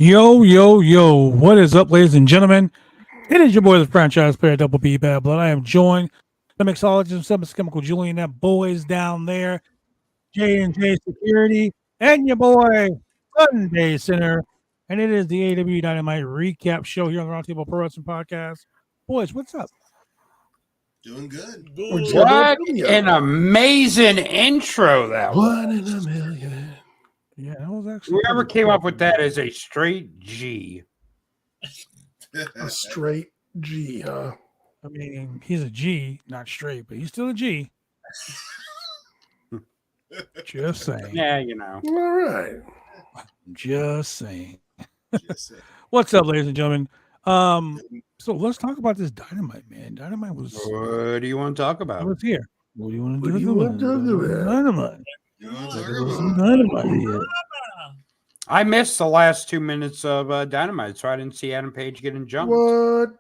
Yo, yo, yo. What is up, ladies and gentlemen? It is your boy, the franchise player, Double B Bad Blood. I am joined the mixologist, Chemical Julian, that boys down there, J&J Security, and your boy, Sunday Center. And it is the AEW Dynamite recap show here on the Roundtable Pro Wrestling Podcast. Boys, what's up? Doing good. What an amazing intro that was. 1 in a million. Yeah, that was actually Whoever came up with that is a straight G. A straight G, huh? I mean, he's a G, not straight, but he's still a G. Just saying. Yeah, you know. All right. Just saying. What's up, ladies and gentlemen? So let's talk about this Dynamite, man. Dynamite was. What do you want to talk about? What's here? What do you want to What do? do you want to do with it? Dynamite. Some Dynamite here. I missed the last 2 minutes of Dynamite, so I didn't see Adam Page getting jumped. What?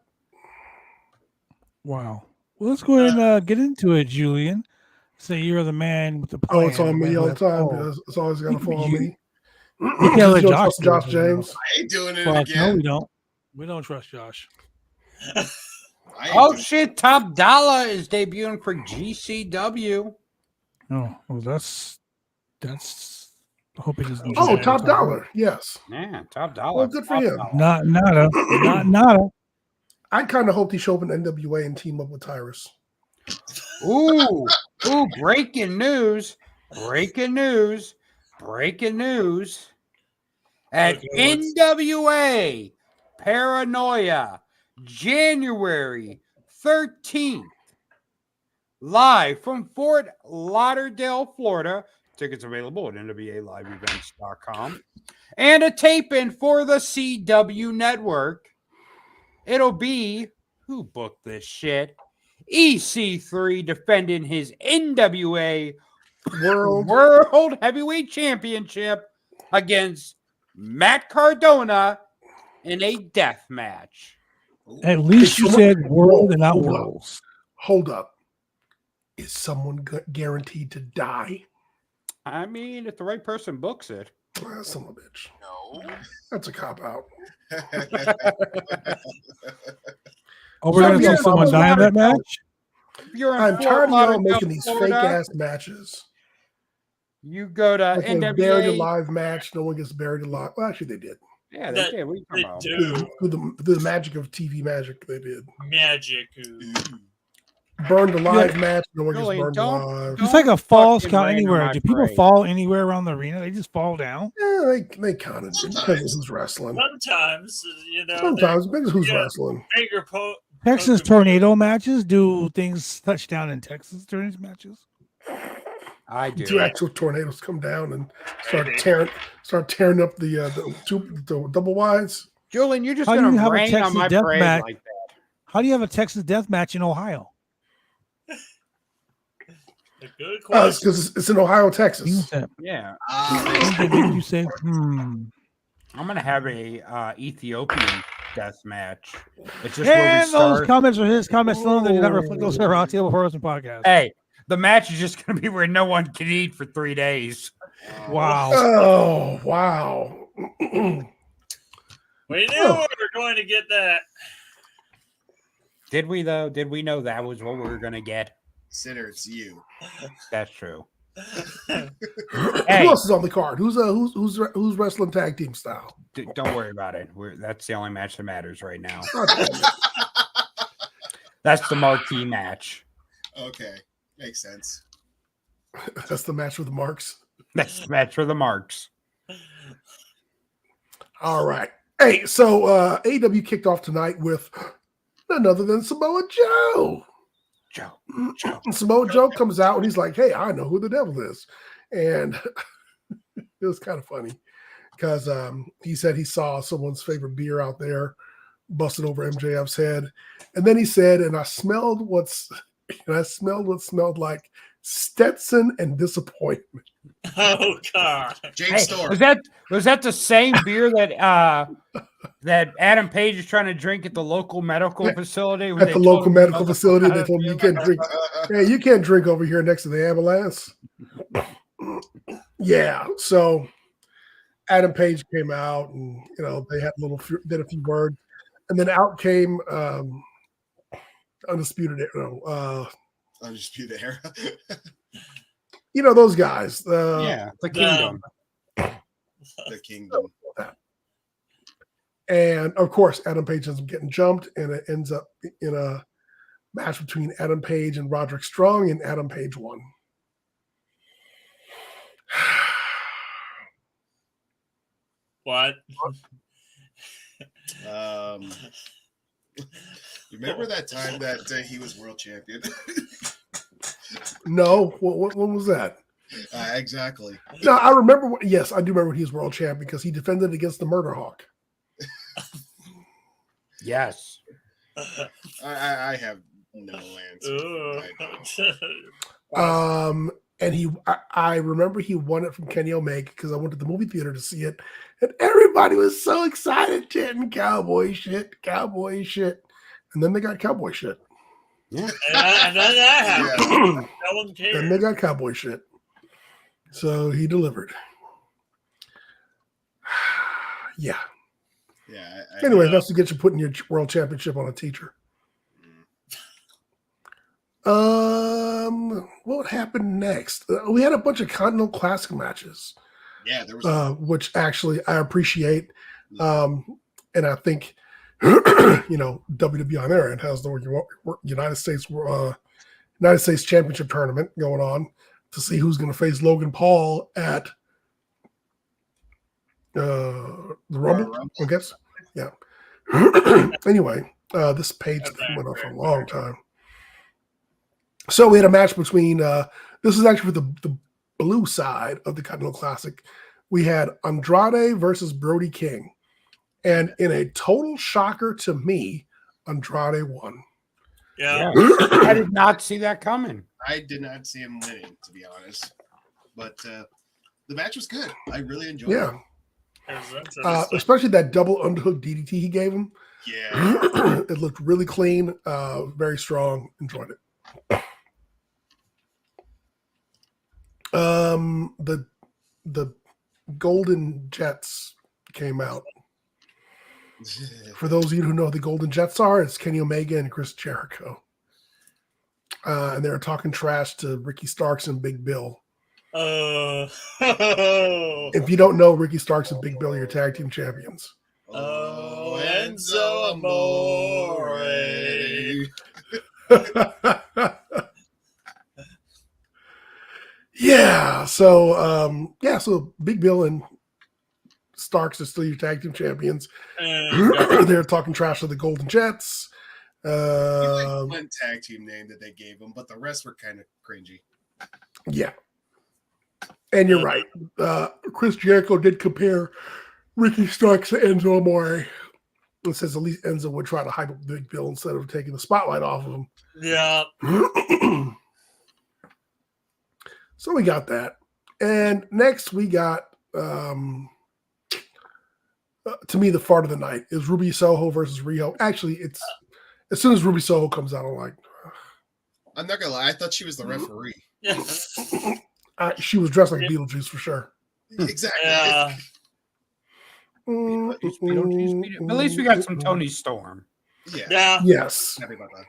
Wow. Well, let's go ahead and get into it, Julian. Say you're the man with the plan. Oh, it's on me all the time. It's always going to fall on me. You can't let Josh James. I ain't doing it Fuck, again. no, we don't. We don't trust Josh. Oh, shit. Top Dollar is debuting for GCW. Oh, well, that's. I hope it doesn't. Oh, Top Dollar. Yes. Yeah, Top Dollar. Well, good for him. Not nada. I kind of hope he show up in NWA and team up with Tyrus. Ooh, breaking news. Breaking news. At NWA Paranoia, January 13th, live from Fort Lauderdale, Florida. Tickets available at NWALiveEvents.com. And a tape-in for the CW Network. It'll be, who booked this shit? EC3 defending his NWA World Heavyweight Championship against Matt Cardona in a death match. At least you said world and not worlds. Hold up. Is someone guaranteed to die? I mean, if the right person books it. Son of a bitch. No. That's a cop-out. Oh, we're going to see someone die in that match? I'm tired of y'all making these fake-ass matches. You go to like NWA. Buried alive match. No one gets buried alive. Well, actually, they did. Yeah, they did. What are you talking about? Through the magic of TV magic, they did. Magic. Burned alive match. No one gets burned alive. It's like a falls count anywhere. Do people fall anywhere around the arena? They just fall down? Yeah, they kind of do. Depends who's wrestling. Sometimes, depends who's wrestling. Texas tornado matches? Do things touch down in Texas during these matches? I do. Two actual tornadoes come down and start tearing up the double wides. Julian, you're just going to rain on my parade like that. How do you have a Texas death match in Ohio? Good question. Because it's in Ohio, You Texas. said, Yeah, you say, I'm gonna have a Ethiopian death match. It's just where we And those start. comments are his comments alone. They do not reflect those of the Roundtable Pro Wrestling Podcast. Hey, the match is just gonna be where no one can eat for 3 days. Wow. Oh, wow. We knew we were going to get that. Did we though? Did we know that was what we were gonna get? Consider it's you. That's true. Who Hey, else is on the card? Who's wrestling tag team style? don't worry about it. That's the only match that matters right now. Okay. That's the marquee match. Okay, makes sense. That's the match with the marks. That's the match for the marks. All right. Hey, so AEW kicked off tonight with none other than Samoa Joe. Joe. And Samoa Joe comes out and he's like, hey, I know who the devil is. And it was kind of funny because he said he saw someone's favorite beer out there busted over MJF's head. And then he said, and I smelled what smelled like Stetson and disappointment. Oh God! James Hey, Storm. was that the same beer that that Adam Page is trying to drink at the local medical facility? when At they the told local him medical not to- facility, they told me you can't drink. Hey, you can't drink over here next to the ambulance. Yeah. So Adam Page came out, and they had did a few words, and then out came Undisputed. Undisputed Era. Those guys. Yeah, the Kingdom. The Kingdom. And of course, Adam Page ends up getting jumped, and it ends up in a match between Adam Page and Roderick Strong, and Adam Page won. What? Remember that time that he was world champion? No, when was that? Exactly. No, I remember. Yes, I do remember he was world champion because he defended against the Murder Hawk. Yes. I have no answer. Ooh. And I remember he won it from Kenny Omega because I went to the movie theater to see it, and everybody was so excited, chanting cowboy shit, and then they got cowboy shit. Yeah. And then that happened. No one cared. And they got cowboy shit. So he delivered. Yeah. Yeah. Anyway, that's to get you putting your world championship on a teacher. What happened next? We had a bunch of Continental Classic matches. Yeah, there was. Which actually I appreciate. And I think, WWE on there, it has the United States Championship tournament going on to see who's going to face Logan Paul at the Rumble, I guess. Yeah. Anyway, this page went on for a long time. So we had a match between, this is actually for the blue side of the Continental Classic. We had Andrade versus Brody King. And in a total shocker to me, Andrade won. Yeah. I did not see that coming. I did not see him winning, to be honest. But the match was good. I really enjoyed it. Yeah. Especially that double underhook DDT he gave him. Yeah. It looked really clean, very strong. Enjoyed it. The Golden Jets came out. For those of you who know who the Golden Jets are, it's Kenny Omega and Chris Jericho. And they were talking trash to Ricky Starks and Big Bill. If you don't know, Ricky Starks and Big Bill are your tag team champions. Oh, Enzo Amore. Yeah. So Big Bill and Starks are still your tag team champions. They're talking trash to the Golden Jets. One tag team name that they gave them, but the rest were kind of cringy. Yeah. And you're right. Chris Jericho did compare Ricky Starks to Enzo Amore. It says at least Enzo would try to hype up Big Bill instead of taking the spotlight off of him. Yeah. So we got that. And next we got, to me, the fart of the night is Ruby Soho versus Riho. Actually, it's as soon as Ruby Soho comes out, I'm like, I'm not gonna lie. I thought she was the referee. Yeah. she was dressed like Beetlejuice for sure. Exactly. Yeah. At least we got some Tony Storm. Yeah. Yeah. Yes. Happy about that.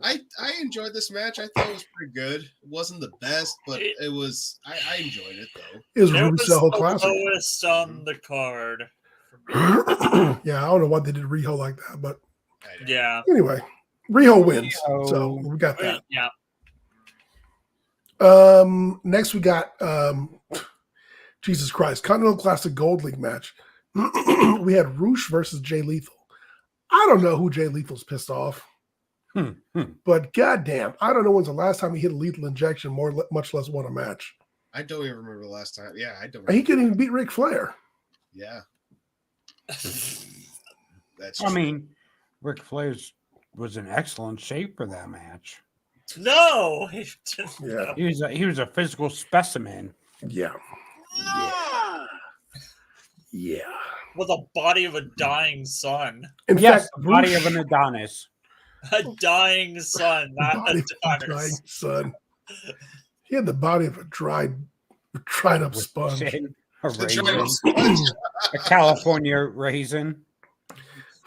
I enjoyed this match. I thought it was pretty good. It wasn't the best, but it was. I enjoyed it though. It was It Ruby was Soho the Classic. lowest on the card. Yeah, I don't know why they did Riho like that, but Yeah. anyway, Riho wins. So we got that. Yeah. Next we got Jesus Christ, Continental Classic Gold League match. We had Roosh versus Jay Lethal. I don't know who Jay Lethal's pissed off, but goddamn, I don't know when's the last time he hit a lethal injection, much less won a match. I don't even remember the last time. Yeah, I don't. He couldn't even beat Ric Flair. Yeah, that's. I true. mean, Ric Flair was in excellent shape for that match. No. Yeah, He was a physical specimen. yeah, yeah. With a body of a dying son. In Yes, fact, the body Roosh- of an Adonis. A dying son, not body a of a dying Adonis. son. He had the body of a dried up sponge. A The raisin. giant sponge. A California raisin.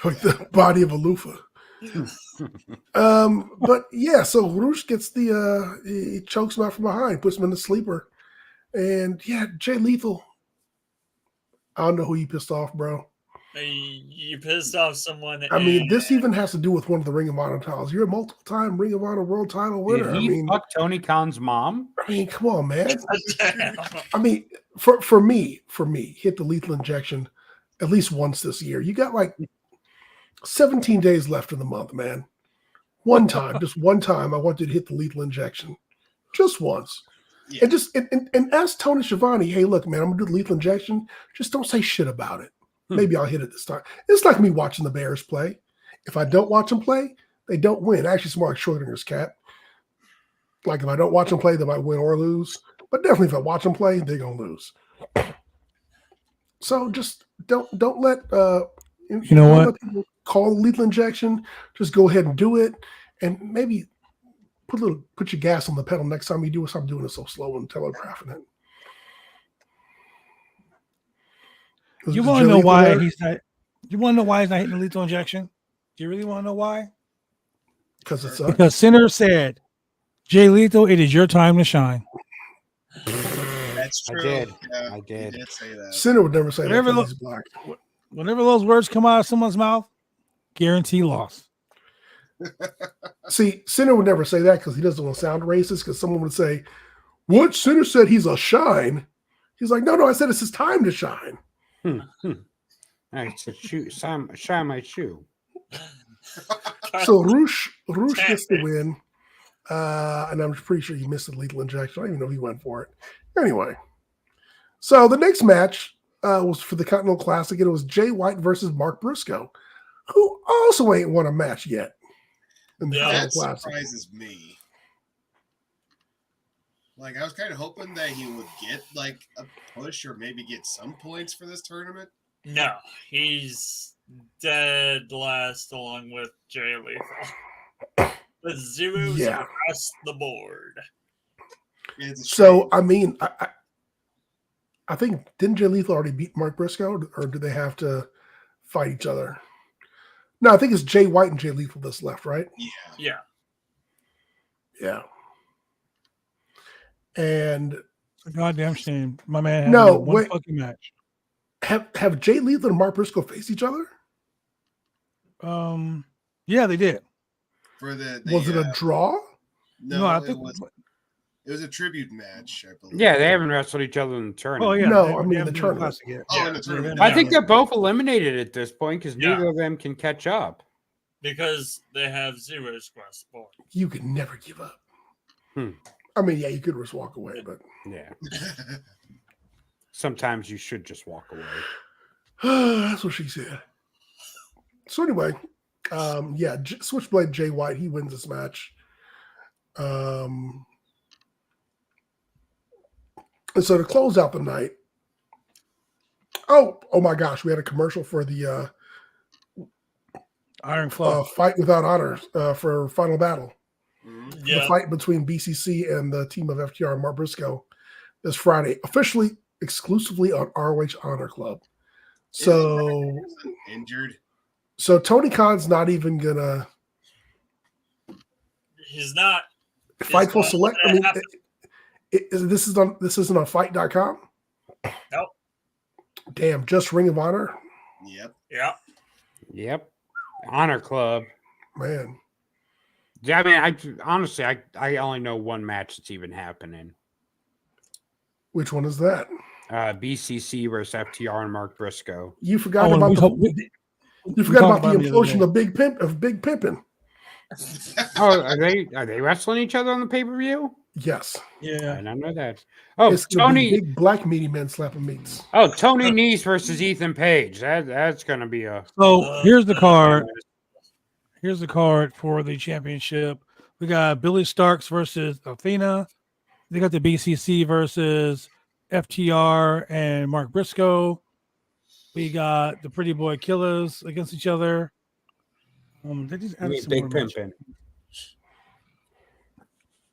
Like the body of a loofah. But yeah, so Roosh gets he chokes him out from behind, puts him in the sleeper. And yeah, Jay Lethal. I don't know who you pissed off, bro. You pissed off someone. I mean, this even has to do with one of the Ring of Honor titles. You're a multiple-time Ring of Honor world title winner. Did he fuck Tony Khan's mom? I mean, come on, man. Damn. I mean, for me, hit the lethal injection at least once this year. You got like 17 days left in the month, man. One time, just one time, I want you to hit the lethal injection. Just once. Yeah. And just and ask Tony Schiavone, hey, look, man, I'm gonna do the lethal injection. Just don't say shit about it. Maybe I'll hit it this time. It's like me watching the Bears play. If I don't watch them play, they don't win. Actually, it's more like Schrodinger's cat. Like if I don't watch them play, they might win or lose. But definitely, if I watch them play, they're gonna lose. So just don't let You know what? let people call lethal injection. Just go ahead and do it, and maybe put your gas on the pedal next time you do it. Stop doing it so slow and telegraphing it. You want to know why he's not? You want to know why he's not hitting the lethal injection? Do you really want to know why? Because it's Because Sinner said, "Jay Lethal, it is your time to shine." That's I true. did. Yeah, I he did. did say that. Sinner would never say that Whatever because he's black. Whenever those words come out of someone's mouth, guarantee loss. See, Sinner would never say that because he doesn't want to sound racist. Because someone would say, "What? Sinner said he's a shine." He's like, "No, I said it's his time to shine." I said, shine my shoe. So Roosh gets the win, and I'm pretty sure he missed the lethal injection. I don't even know if he went for it. Anyway, so the next match was for the Continental Classic, and it was Jay White versus Mark Briscoe, who also ain't won a match yet in the Yeah, Continental That Classic. surprises me. Like I was kind of hoping that he would get like a push or maybe get some points for this tournament. No, he's dead last along with Jay Lethal. With zeros Yeah. across the board. It's a So shame. I mean, I think didn't Jay Lethal already beat Mark Briscoe, or do they have to fight each other? No, I think it's Jay White and Jay Lethal that's left, right? Yeah. Yeah. Yeah. And It's a goddamn shame. My man had No, one wait. fucking match. have Jay Lethal and Mark Briscoe faced each other? Yeah, they did. For the Was it a draw? no? I it think. was a tribute match, I believe. Yeah, they haven't wrestled each other in the tournament. Oh yeah. No, they- I they mean haven't the done tournament. classic yet. Oh, in the tournament. I think they're both eliminated at this point because Yeah. neither of them can catch up. Because they have zeros across the board. You can never give up. Hmm. I mean, yeah, you could just walk away, but Yeah. Sometimes you should just walk away. that's what she said. So anyway, yeah, Switchblade Jay White, he wins this match. And so to close out the night, oh my gosh, we had a commercial for the Iron Claw. Fight Without Honor for Final Battle. Mhm. The fight between BCC and the team of FTR and Mark Briscoe this Friday, officially exclusively on ROH Honor Club. So Injured. So Tony Khan's not even gonna He's not. Fightful not Select. I gonna mean, happen. this isn't on Fight.com. Nope. Damn, just Ring of Honor, Yep. Yeah. Yep. Honor Club. man. Yeah, I mean, honestly, I only know one match that's even happening. Which one is that? BCC versus FTR and Mark Briscoe. You forgot Oh, about we the talked- we you forgot talked about the about it the other implosion day. of Big Pimpin'. Oh, are they wrestling each other on the pay-per-view? Yes, I Yeah. did not know that. Oh, it's gonna be Tony. big black meaty men slapping meats. Oh, Tony Nese versus Ethan Page. That's gonna be a. So here's the card. Here's the card for the championship. We got Billy Starks versus Athena. They got the BCC versus FTR and Mark Briscoe. We got the Pretty Boy Killers against each other. They just I added mean, some Big more matches. Pimpin'.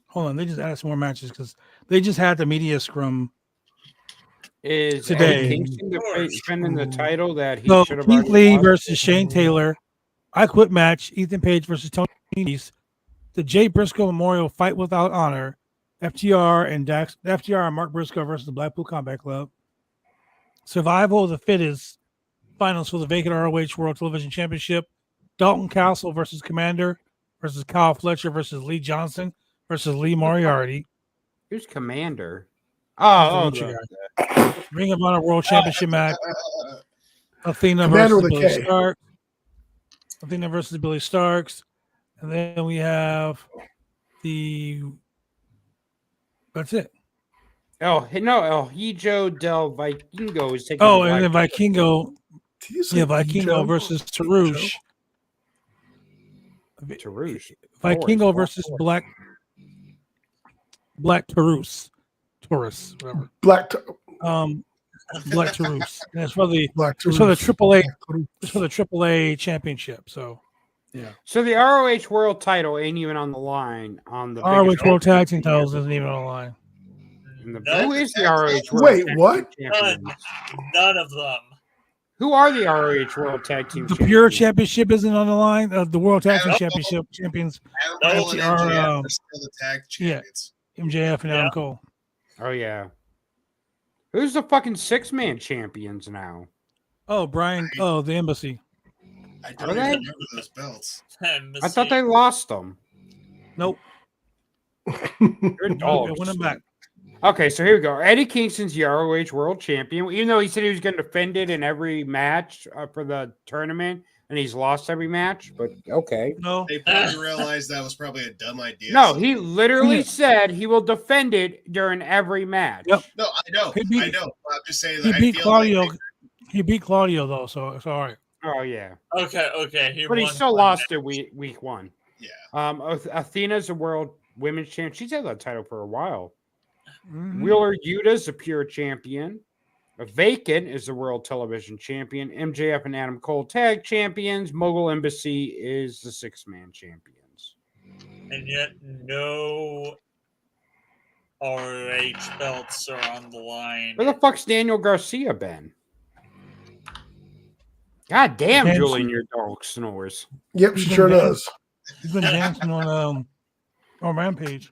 Hold on, they just added some more matches because they just had the media scrum. Is Today. Eddie Kingston defending the title that he So should have Keith already Lee lost? versus Shane Taylor. I Quit match. Ethan Page versus Tony Nese. The Jay Briscoe Memorial Fight Without Honor. FTR and Mark Briscoe versus the Blackpool Combat Club. Survival of the Fittest. Finals for the vacant ROH World Television Championship. Dalton Castle versus Commander versus Kyle Fletcher versus Lee Johnson versus Lee Moriarty. Who's Commander? He's Oh, the lucha guy. Ring of Honor World Championship match. Athena Commander versus with a Billy K. Starks. Athena versus Billy Starks. And then we have that's it. no, El Hijo del Vikingo is taking. Oh, the and then Black- Vikingo. Did you say Yeah, Vikingo Ijo? versus Tarush. Tarush. Vikingo Taurus. versus Black Taurus. Taurus, whatever. Black Black Taurus. And it's for the Black it's for the Taurus. AAA championship. So So the ROH World Title ain't even on the line on the ROH biggest- World Tag Team titles isn't even on the line. Who is the ROH World Wait, Tag Team what? Champions? None of them. Who are the ROH World Tag Team The Champions? Pure Championship isn't on the line. The World Tag Team Adam Championship champions Adam Cole and are, MJF are still the tag yeah. champions. MJF and Adam Yeah. Cole. Oh, yeah. Who's the fucking six-man champions now? Oh, Brian. Oh, the Embassy. I Are don't even they? remember those belts. I thought they lost them. Nope. They're It dogs. went back. Okay, so here we go. Eddie Kingston's the ROH World Champion. Even though he said he was going to defend it in every match for the tournament, and he's lost every match, but okay. No. They probably realized that was probably a dumb idea. No, so- he literally said he will defend it during every match. Yep. No, I know. He beat- I know. I'm just saying He that I beat feel Claudio. like He beat Claudio though, so it's all right. Oh, yeah. Okay. But he still lost it week one. yeah. Athena's a world women's champ. She's had that title for a while. Mhm. Wheeler Yuta's a pure champion. Vacant is the world television champion. MJF and Adam Cole tag champions. Mogul Embassy is the six-man champions. And yet no ROH belts are on the line. Where the fuck's Daniel Garcia been? God damn, Dancing. Julian, your dog snores. Yep, she sure does. He's been dancing on Rampage.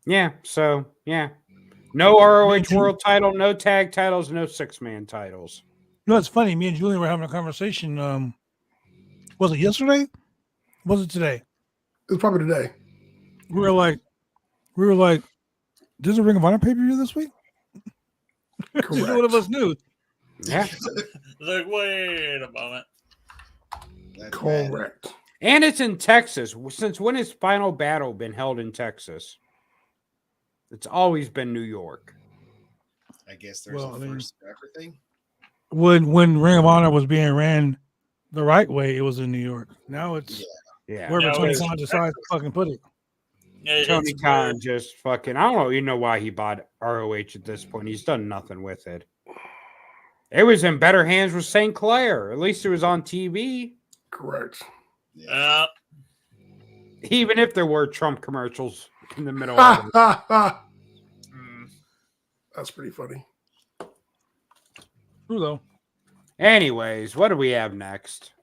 Yeah, so, yeah. No ROH Me too. world title, no tag titles, no six-man titles. You know, it's funny. Me and Julian were having a conversation. Was it yesterday? Was it today? It's probably today. We were like, there's a Ring of Honor pay-per-view this week? Neither one of us knew. Yeah. Like, wait a moment. That's bad. Correct. And it's in Texas. Since when has Final Battle been held in Texas? It's always been New York. I guess there's Well, I a mean- first for everything. When Ring of Honor was being ran the right way, it was in New York. Now it's Yeah. wherever Now Tony it's Khan decides to fucking put it. Tony It's Khan weird. just fucking. I don't even know why he bought ROH at this point. He's done nothing with it. It was in better hands with St. Clair. At least it was on TV. Correct. Yeah. Even if there were Trump commercials in the middle of it. That's Mm. pretty funny. True though. Anyways, what do we have next?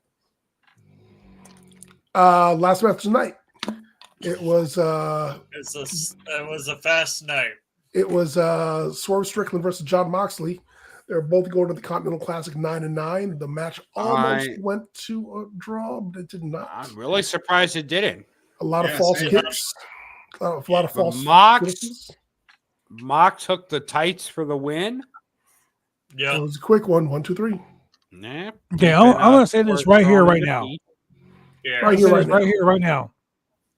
Last match tonight. It was It was a fast night. Swerve Strickland versus John Moxley. They're both going to the Continental Classic 9-9. The match almost went to a draw, but it did not. I'm really surprised it didn't. A lot of Yeah, false same. kicks. A lot of false Mox hooked the tights for the win. It Yeah. was a quick one. 1, 2, 3. Nah. Okay, I'm going to say this right here, right now. Yeah. Right here, right now. Right here, right now.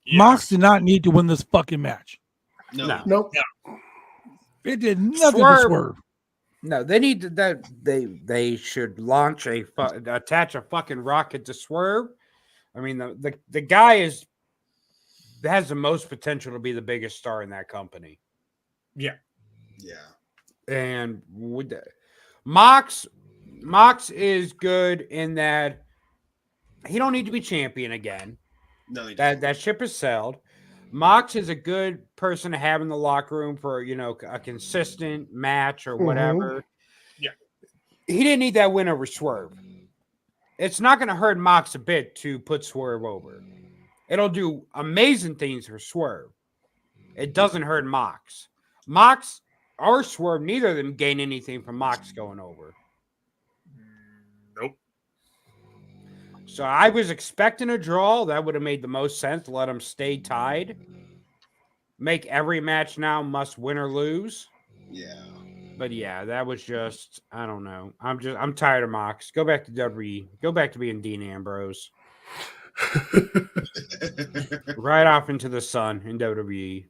Yes. Mox did not need to win this fucking match. No. Nope. It did nothing Swerve. to Swerve. No, they need to, that they should launch attach a fucking rocket to Swerve. I mean, the guy has the most potential to be the biggest star in that company. Yeah. And Mox is good in that he don't need to be champion again. No, he doesn't. That ship is sailed. Mox is a good person to have in the locker room for, a consistent match or whatever. Yeah. He didn't need that win over Swerve. It's not going to hurt Mox a bit to put Swerve over. It'll do amazing things for Swerve. It doesn't hurt Mox. Mox or Swerve, neither of them gain anything from Mox going over. Nope. So I was expecting a draw. That would have made the most sense to let them stay tied. Make every match now must win or lose. Yeah. But yeah, that was just, I don't know. I'm tired of Mox. Go back to WWE. Go back to being Dean Ambrose. Right off into the sun in WWE.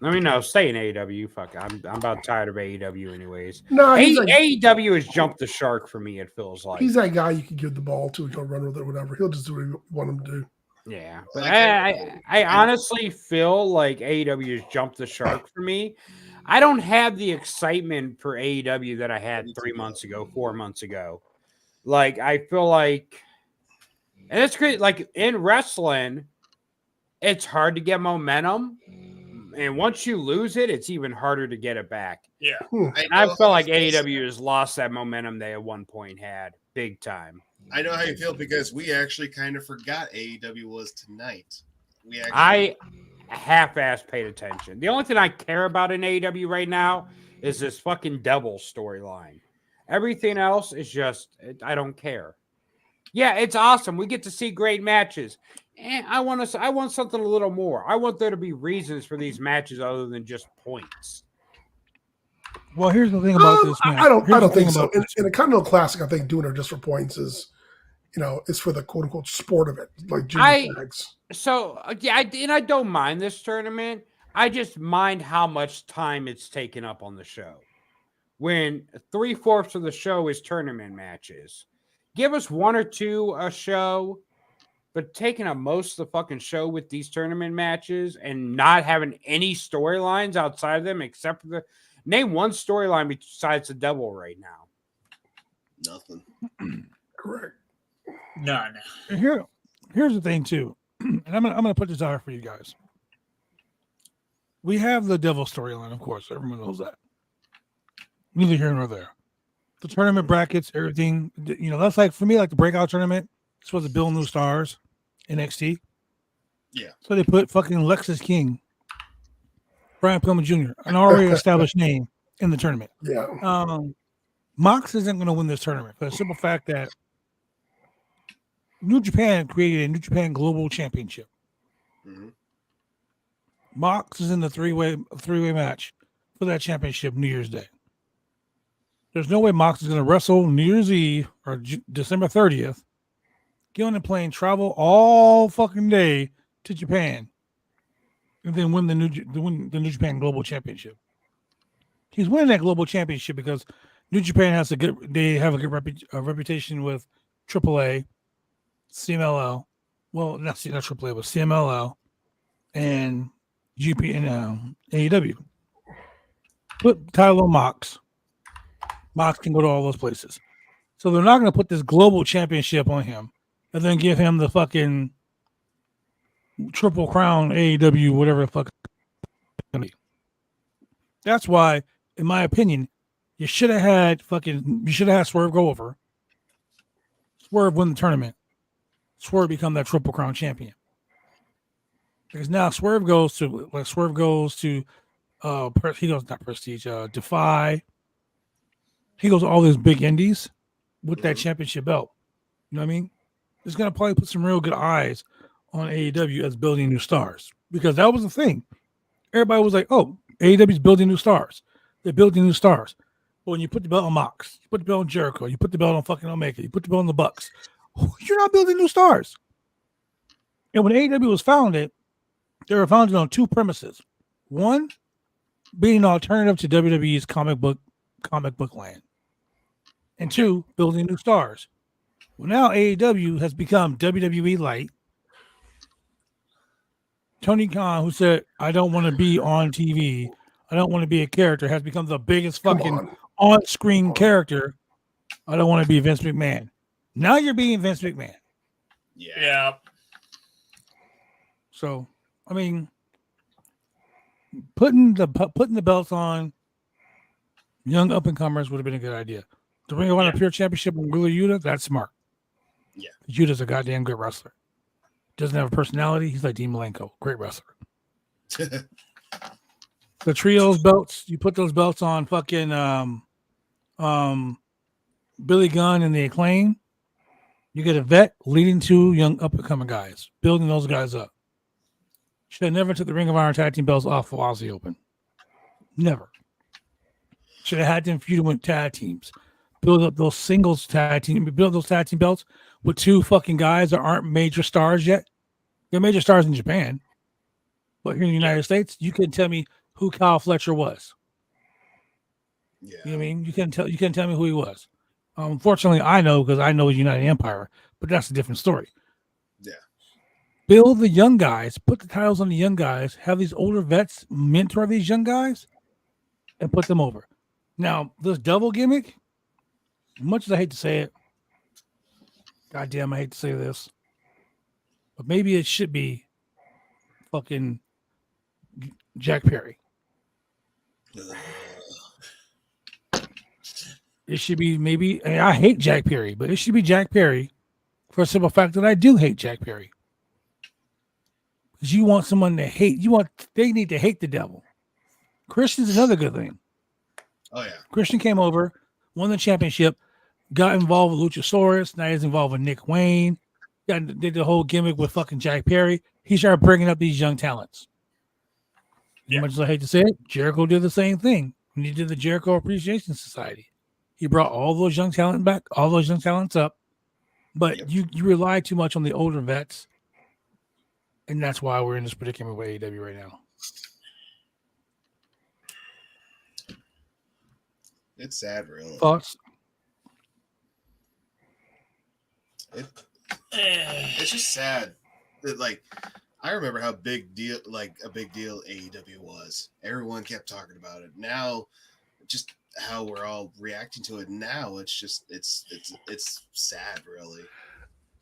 I mean, no, stay in AEW. Fuck, I'm about tired of AEW anyways. No, AEW has jumped the shark for me, it feels like. he's that guy you can give the ball to and he'll run with it, whatever. He'll just do what you want him to do. Yeah, but I honestly feel like AEW has jumped the shark for me. I don't have the excitement for AEW that I had 3 months ago, 4 months ago. Like, I feel like, and it's great. Like in wrestling, it's hard to get momentum, and once you lose it, it's even harder to get it back. Yeah. And I feel like AEW has lost that momentum they at one point had, big time. I know how you feel because we actually kind of forgot AEW was tonight. I half-ass paid attention. The only thing I care about in AEW right now is this fucking devil storyline. Everything else is just, I don't care. Yeah, it's awesome. We get to see great matches. And I want something a little more. I want there to be reasons for these matches other than just points. Well, here's the thing about this, man. I don't Here's the think thing so. about this. In a Continental Classic, I think doing it just for points is, it's for the quote unquote sport of it, like junior tags. So yeah, I don't mind this tournament. I just mind how much time it's taken up on the show. When 3/4 of the show is tournament matches, give us 1 or 2 a show, but taking up most of the fucking show with these tournament matches and not having any storylines outside of them except for name one storyline besides the devil right now. Nothing. Correct. No. Here's the thing too, and I'm gonna put this out for you guys. We have the devil storyline, of course. Everyone knows that. Neither here nor there. The tournament brackets, everything. That's like for me, like the breakout tournament. It's supposed to build new stars. NXT. Yeah. So they put fucking Lexus King, Brian Pillman Jr., an already established name in the tournament. Yeah. Mox isn't going to win this tournament for the simple fact that New Japan created a New Japan Global Championship. Mm-hmm. Mox is in the three-way match for that championship New Year's Day. There's no way Mox is going to wrestle New Year's Eve or December 30th, get on a plane, travel all fucking day to Japan, and then win the New Japan Global Championship. He's winning that Global Championship because New Japan have a good reputation with AAA, CMLL. Well, not AAA, but CMLL, and GP and AEW. Put title on Mox. Mox can go to all those places. So they're not going to put this global championship on him and then give him the fucking Triple Crown AEW, whatever the fuck. That's why, in my opinion, you should have had Swerve go over. Swerve win the tournament. Swerve become that Triple Crown champion. Because now Swerve goes to he goes not Prestige, Defy. He goes to all these big indies with that championship belt. You know what I mean? It's gonna probably put some real good eyes on AEW as building new stars. Because that was the thing. Everybody was like, oh, AEW's building new stars. They're building new stars. But when you put the belt on Mox, you put the belt on Jericho, you put the belt on fucking Omega, you put the belt on the Bucks, you're not building new stars. And when AEW was founded, they were founded on two premises. One, being an alternative to WWE's comic book land. And two, building new stars. Well, now AEW has become WWE Light. Tony Khan, who said, I don't want to be on TV, I don't want to be a character, has become the biggest fucking on-screen character. I don't want to be Vince McMahon. Now you're being Vince McMahon. Yeah. So, I mean, putting the belts on young up-and-comers would have been a good idea. The Ring of Honor Pure Championship with Wheeler Yuta, that's smart. Yeah. Yuta's a goddamn good wrestler. Doesn't have a personality. He's like Dean Malenko. Great wrestler. The trios belts, you put those belts on fucking Billy Gunn and the Acclaim. You get a vet leading two young up-and-coming guys, building those guys up. Should have never took the Ring of Honor tag team belts off of Aussie Open. Never. Should have had them feud with tag teams. Build up those singles tag team. Build those tag team belts with two fucking guys that aren't major stars yet. They're major stars in Japan. But here in the United States, you couldn't tell me who Kyle Fletcher was. Yeah. You know what I mean? You couldn't tell me who he was. Unfortunately, I know because I know United Empire, but that's a different story. Yeah. Build the young guys, put the titles on the young guys, have these older vets mentor these young guys, and put them over. Now, this double gimmick, much as I hate to say it, goddamn, I hate to say this, but maybe it should be fucking Jack Perry. It should be maybe, and I hate Jack Perry, but it should be Jack Perry for a simple fact that I do hate Jack Perry. Because you want someone to hate, they need to hate the devil. Christian's another good thing. Oh, yeah. Christian came over, won the championship, got involved with Luchasaurus. Now he's involved with Nick Wayne. Did the whole gimmick with fucking Jack Perry. He started bringing up these young talents. As much as I hate to say it, Jericho did the same thing when he did the Jericho Appreciation Society. He brought all those young talent back, all those young talents up, but you rely too much on the older vets, and that's why we're in this predicament with AEW right now. It's sad, really. Thoughts? It's just sad that, like, I remember how big deal AEW was. Everyone kept talking about it. Now, just how we're all reacting to it now, it's sad, really.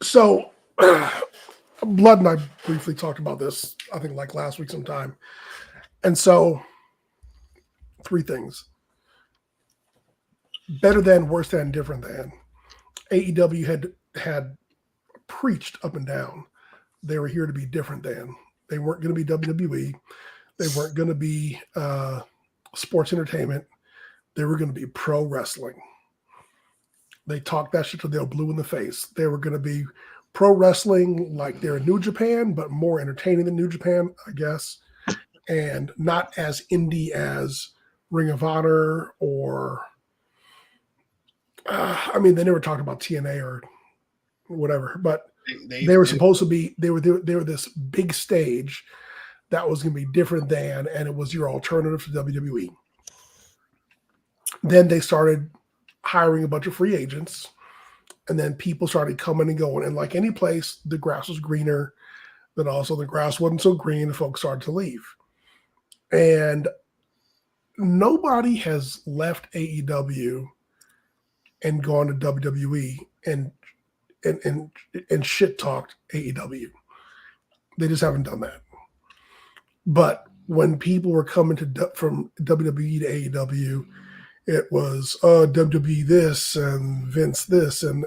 So, Blood and I briefly talked about this, I think, like last week sometime. And so, three things. Better than, worse than, different than. AEW had preached up and down. They were here to be different than. They weren't going to be WWE. They weren't going to be sports entertainment. They were going to be pro wrestling. They talked that shit till they were blue in the face. They were going to be pro wrestling like they're in New Japan, but more entertaining than New Japan, I guess, and not as indie as Ring of Honor or they never talked about TNA or whatever, but they were supposed to be, they were this big stage that was going to be different than, and it was your alternative to WWE. Then they started hiring a bunch of free agents, and then people started coming and going. And like any place, the grass was greener. Then also the grass wasn't so green and folks started to leave. And nobody has left AEW and gone to WWE and shit talked AEW. They just haven't done that. But when people were coming from WWE to AEW, it was WWE this and Vince this, and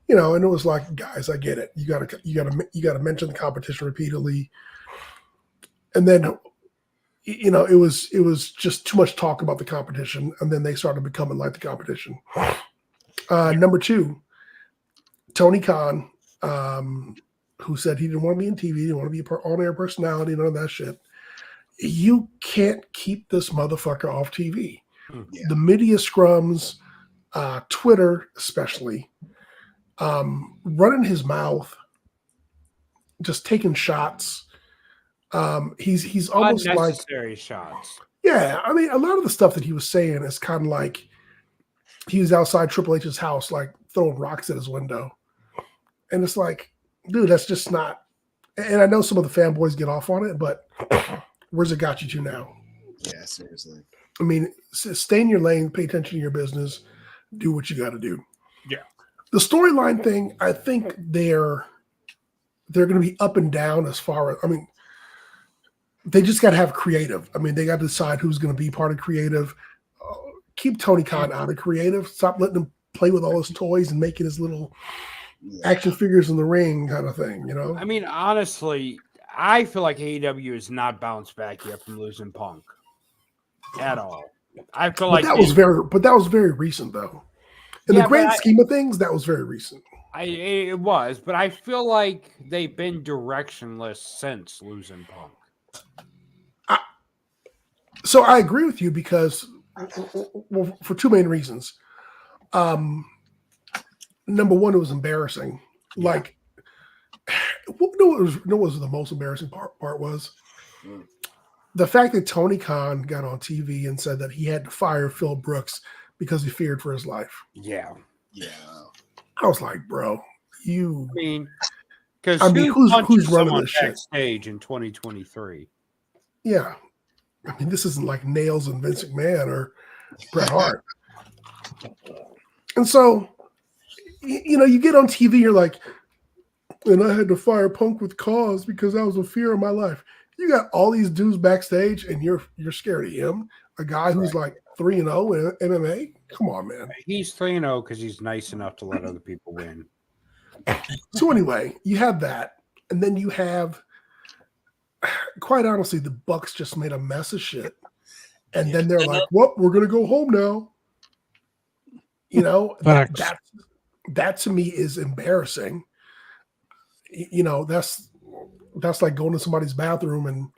and it was like, guys, I get it. You gotta mention the competition repeatedly, and then it was just too much talk about the competition, and then they started becoming like the competition. Number 2, Tony Khan, who said he didn't want to be in TV, he didn't want to be on-air personality, none of that shit. You can't keep this motherfucker off TV. Yeah. The media scrums, Twitter especially, running his mouth, just taking shots. He's almost like unnecessary shots. Yeah, I mean, a lot of the stuff that he was saying is kind of like he was outside Triple H's house, like throwing rocks at his window. And it's like, dude, that's just not. And I know some of the fanboys get off on it, but where's it got you to now? Yeah, seriously. I mean, stay in your lane, pay attention to your business, do what you got to do. Yeah. The storyline thing, I think they're going to be up and down as far as, I mean, they just got to have creative. I mean, they got to decide who's going to be part of creative. Keep Tony Khan out of creative. Stop letting him play with all his toys and making his little action figures in the ring kind of thing, I mean, honestly, I feel like AEW is not bounced back yet from losing Punk at all. I feel like that was very recent though. In the grand scheme of things, that was very recent. It was, but I feel like they've been directionless since losing Punk. So I agree with you because, well, for two main reasons. Number one, it was embarrassing. Yeah. Like, what was the most embarrassing part was the fact that Tony Khan got on TV and said that he had to fire Phil Brooks because he feared for his life. Yeah. I was like, bro, you. I mean, because who's running this shit? Backstage in 2023. Yeah. I mean, this isn't like Nails and Vince McMahon or Bret Hart. And so, you get on TV, you're like, and I had to fire Punk with cause because that was a fear of my life. You got all these dudes backstage, and you're scared of him, a guy who's like 3-0 in MMA. Come on, man. He's 3-0 because he's nice enough to let other people win. So anyway, you have that, and then you have, quite honestly, the Bucks just made a mess of shit, and then they're like, "Well, we're gonna go home now." That to me is embarrassing. That's like going to somebody's bathroom and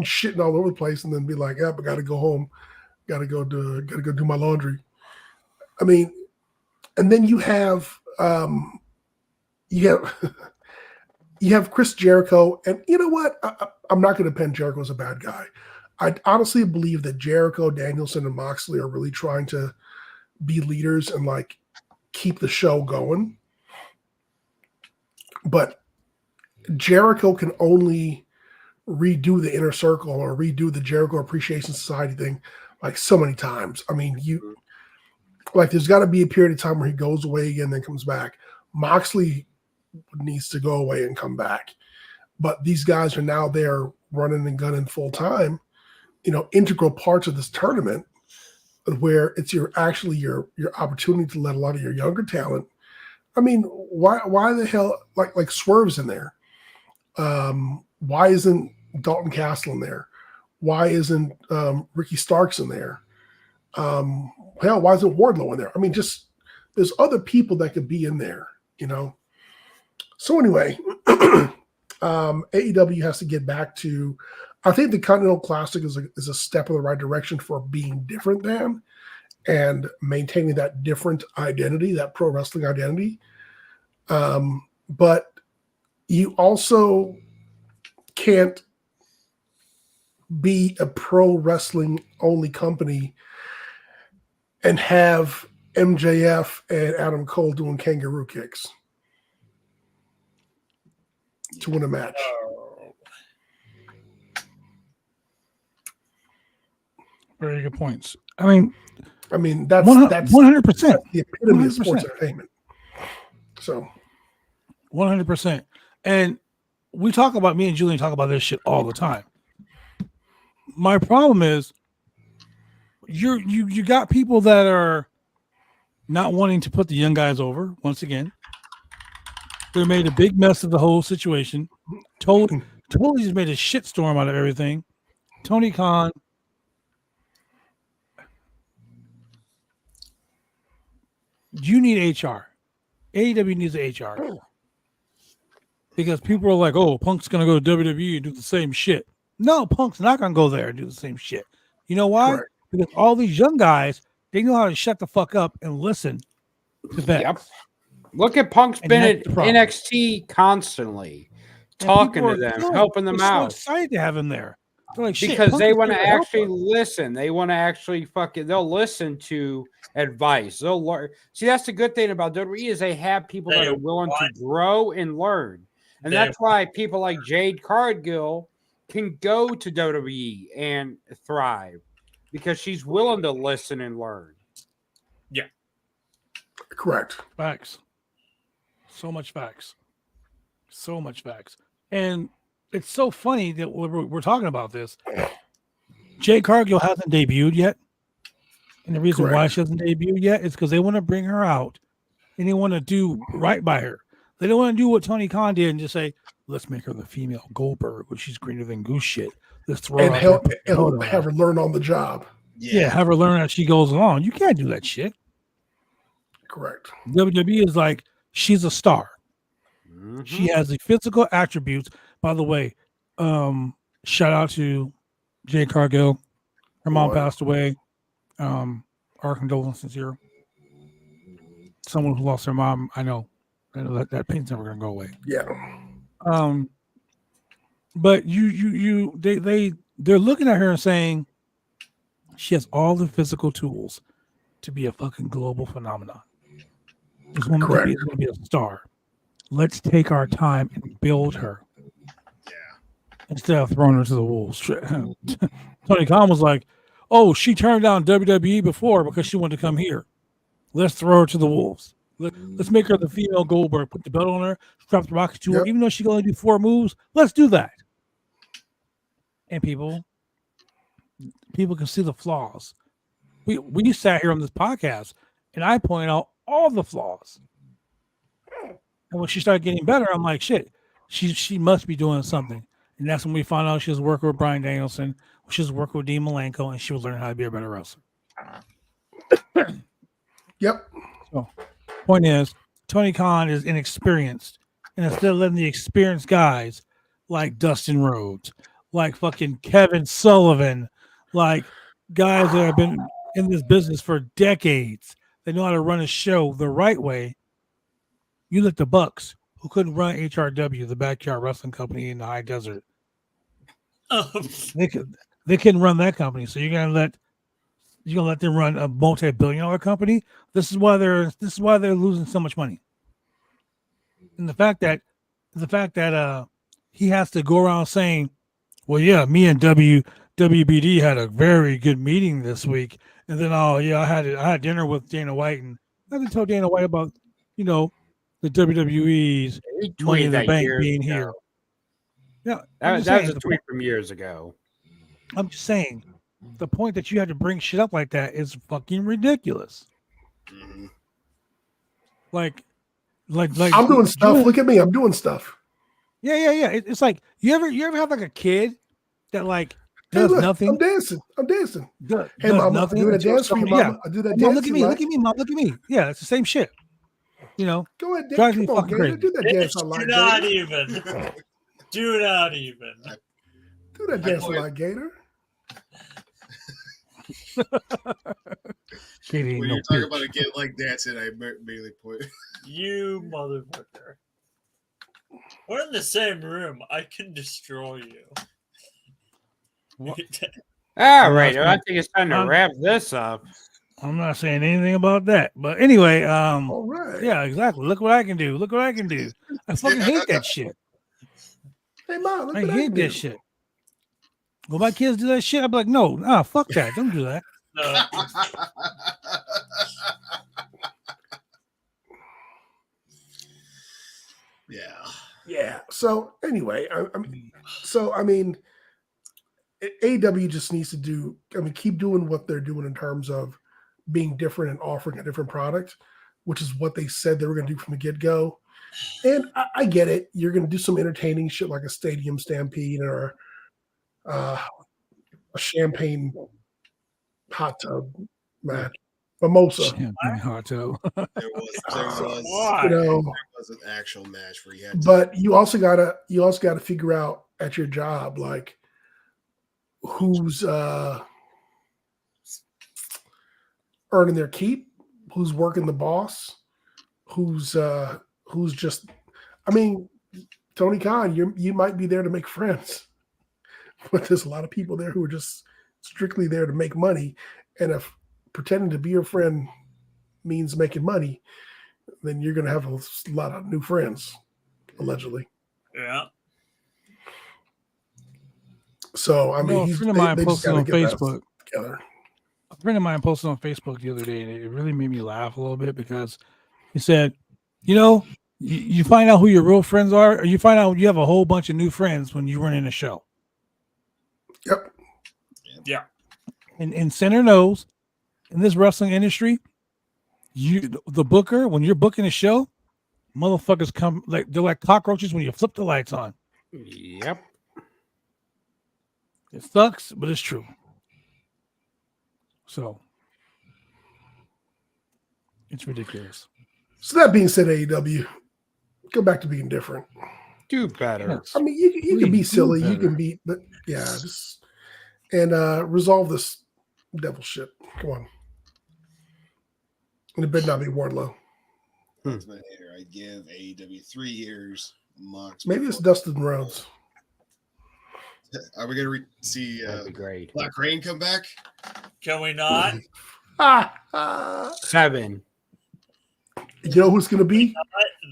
shitting all over the place, and then be like, "Yep, I got to go home. Got to go do my laundry." I mean, and then you have you have Chris Jericho, and you know what? I'm not going to pen Jericho as a bad guy. I honestly believe that Jericho, Danielson, and Moxley are really trying to be leaders and like keep the show going. But Jericho can only redo the Inner Circle or redo the Jericho Appreciation Society thing like so many times. I mean, there's got to be a period of time where he goes away again, then comes back. Moxley needs to go away and come back. But these guys are now there running and gunning full time, integral parts of this tournament where it's your opportunity to let a lot of your younger talent. I mean, why the hell like Swerve's in there? Why isn't Dalton Castle in there? Why isn't Ricky Starks in there? Hell, why isn't Wardlow in there? I mean, just there's other people that could be in there, So anyway, AEW has to get back to. I think the Continental Classic is a step in the right direction for being different than and maintaining that different identity, that pro wrestling identity. But you also can't be a pro wrestling only company and have MJF and Adam Cole doing kangaroo kicks. to win a match. Very good points. I mean, that's 100%. the epitome of 100%. sports entertainment. So 100%. And me and Julian talk about this shit all the time. My problem is you got people that are not wanting to put the young guys over once again. They made a big mess of the whole situation. Totally just made a shitstorm out of everything. Tony Khan. You need HR. AEW needs HR. Because people are like, oh, Punk's going to go to WWE and do the same shit. No, Punk's not going to go there and do the same shit. You know why? Correct. Because all these young guys, they know how to shut the fuck up and listen to vets. Yep. Look at Punk's been at NXT constantly, talking to them, helping them out. So excited to have him there. Like, because they want to actually listen. They want to actually they'll listen to advice. They'll learn. See, that's the good thing about WWE is they have people that are willing to grow and learn. And that's why people like Jade Cargill can go to WWE and thrive because she's willing to listen and learn. Yeah. Correct. Facts. So much facts. And it's so funny that we're talking about this. Jade Cargill hasn't debuted yet. And the reason why she hasn't debuted yet is because they want to bring her out and they want to do right by her. They don't want to do what Tony Khan did and just say, let's make her the female Goldberg, which she's greener than goose shit. Let's throw and her have her learn on the job. Yeah, have her learn as she goes along. You can't do that shit. Correct. WWE is like, she's a star. Mm-hmm. She has the physical attributes. By the way, shout out to Jade Cargill. Her mom passed away. Our condolences here. Someone who lost their mom, I know that pain's never gonna go away. Yeah. But they're looking at her and saying she has all the physical tools to be a fucking global phenomenon. This woman is going to be a star. Let's take our time and build her. Yeah. Instead of throwing her to the wolves. Tony Khan was like, oh, she turned down WWE before because she wanted to come here. Let's throw her to the wolves. Let's make her the female Goldberg. Put the belt on her, strap the rocket to her. Even though she can only do 4 moves, let's do that. And people can see the flaws. We sat here on this podcast, and I point out all the flaws. And when she started getting better, I'm like, shit, she must be doing something. And that's when we found out she was working with Bryan Danielson, she was working with Dean Malenko, and she was learning how to be a better wrestler. Yep. So, point is, Tony Khan is inexperienced. And instead of letting the experienced guys like Dustin Rhodes, like fucking Kevin Sullivan, like guys that have been in this business for decades, they know how to run a show the right way. You look the Bucks, who couldn't run HRW, the backyard wrestling company in the high desert. They couldn't run that company, so you're gonna let them run a multi-billion-dollar company. This is why they're losing so much money. And the fact that he has to go around saying, well, yeah, me and WBD had a very good meeting this week, and then I had dinner with Dana White, and I didn't tell Dana White about the WWE's Money in the Bank being here. Yeah, that was a tweet from years ago. I'm just saying, the point that you had to bring shit up like that is fucking ridiculous. Mm-hmm. Like I'm doing stuff. Look at me, I'm doing stuff. Yeah. It's like you ever have like a kid that like does nothing. I'm dancing. Hey, does mom, nothing. I do that dance for you, mama. I do that dance. Look at me, mom. Look at me. Yeah, it's the same shit. Go ahead, drives me come on, fucking crazy. Do that dance I like. Do not even. Do not even. Do that dance I like, Gator. When you're talking about a kid like dancing, I immediately point. You motherfucker. We're in the same room. I can destroy you. All right. I think it's time to wrap this up. I'm not saying anything about that. But anyway, all right. Yeah, exactly. Look what I can do. I fucking hate that shit. Hey, Mom, look I what hate do. that shit. Will my kids do that shit? I'd be like, no, fuck that. Don't do that. No. Yeah. Yeah. So anyway, I mean, AEW just needs to do. I mean, keep doing what they're doing in terms of being different and offering a different product, which is what they said they were going to do from the get go. And I get it. You're going to do some entertaining shit like a stadium stampede or a champagne hot tub match, mimosa. Champagne hot tub. There was Why? You know, an actual match where you had to, but you also gotta figure out at your job like who's earning their keep, who's working the boss, who's just. I mean, Tony Khan, you might be there to make friends, but there's a lot of people there who are just strictly there to make money, and if pretending to be your friend means making money, then you're going to have a lot of new friends, allegedly. Yeah. So, I mean, a friend of mine they just posted gotta on get that Facebook. together. A friend of mine posted on Facebook the other day, and it really made me laugh a little bit because he said, you know, you find out who your real friends are, or you find out you have a whole bunch of new friends when you run in a show. Yep. Yeah. And Center knows in this wrestling industry, the booker, when you're booking a show, motherfuckers come like they're like cockroaches when you flip the lights on. Yep. It sucks, but it's true. So it's ridiculous. So that being said, AEW, go back to being different. Do better. I mean, you can be Please do silly, you better. can be, but yeah, just and resolve this devil shit. Come on, and it better not be Wardlow. Ultimate Hater. I give AEW 3 years. Mox. Maybe it's Dustin Rhodes. Are we gonna see That'd be great. Black Rain come back? Can we not? You 7. know who's going to be?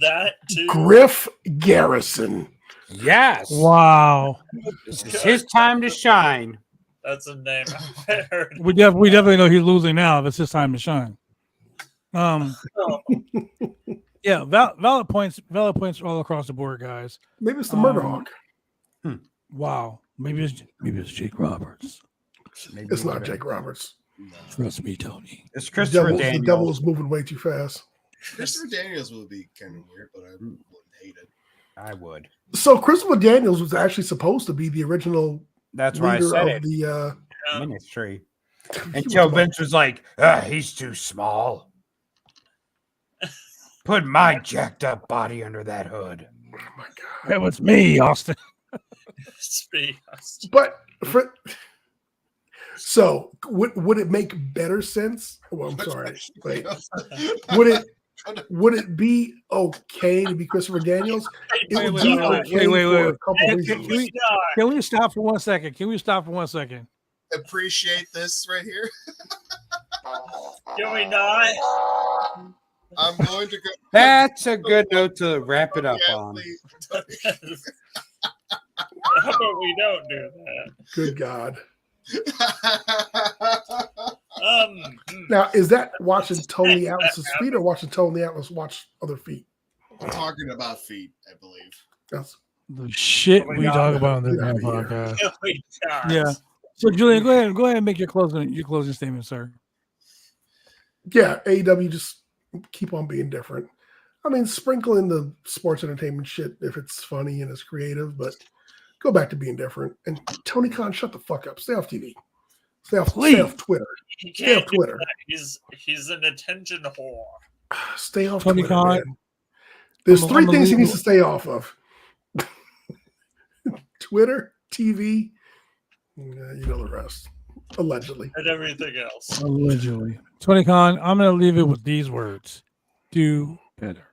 That too. Griff Garrison. Yes. Wow. It's his time to shine. That's a name I've heard. We definitely know he's losing now if it's his time to shine. Yeah, valid points all across the board, guys. Maybe it's the Murder Hawk. Wow. Maybe it's Jake Roberts. Maybe It's not better. Jake Roberts. No. Trust me, Tony. It's The Christopher devil Daniels. is moving way too fast. Christopher Daniels would be kind of weird, but I wouldn't hate it. I would. So Christopher Daniels was actually supposed to be the original That's why I leader said of it. the. Ministry. he Until was about- Vince was like, he's too small. Put my jacked up body under that hood. Oh my god! That was me, Austin. Speak. But so would it make better sense? Well, I'm sorry. Wait. Would it be okay to be Christopher Daniels? It would be okay wait. for a couple Can reasons. we stop for 1 second? Appreciate this right here. Can we not? I'm going to go. That's a good note to wrap it up on. How about we don't do that? Good God! Hmm. Now, is that watching Tony Atlas's feet or watching Tony Atlas watch other feet? I'm talking about feet, I believe. That's The shit Oh my we God. talk about on this Get damn outta here. podcast. Can we not? Yeah. So Julian, go ahead and make your closing statement, sir. yeah. AEW just keep on being different. I mean, sprinkle in the sports entertainment shit if it's funny and it's creative, but go back to being different. And Tony Khan, shut the fuck up. Stay off TV. Stay off Twitter. He Stay off can't do Twitter. that. He's an attention whore. Stay off Tony Twitter, Khan, man. There's I'm a- three I'm a things he legal- needs to stay off of. Twitter, TV, you know the rest. Allegedly. And everything else. Allegedly. Tony Khan, I'm going to leave it with these words. Do better.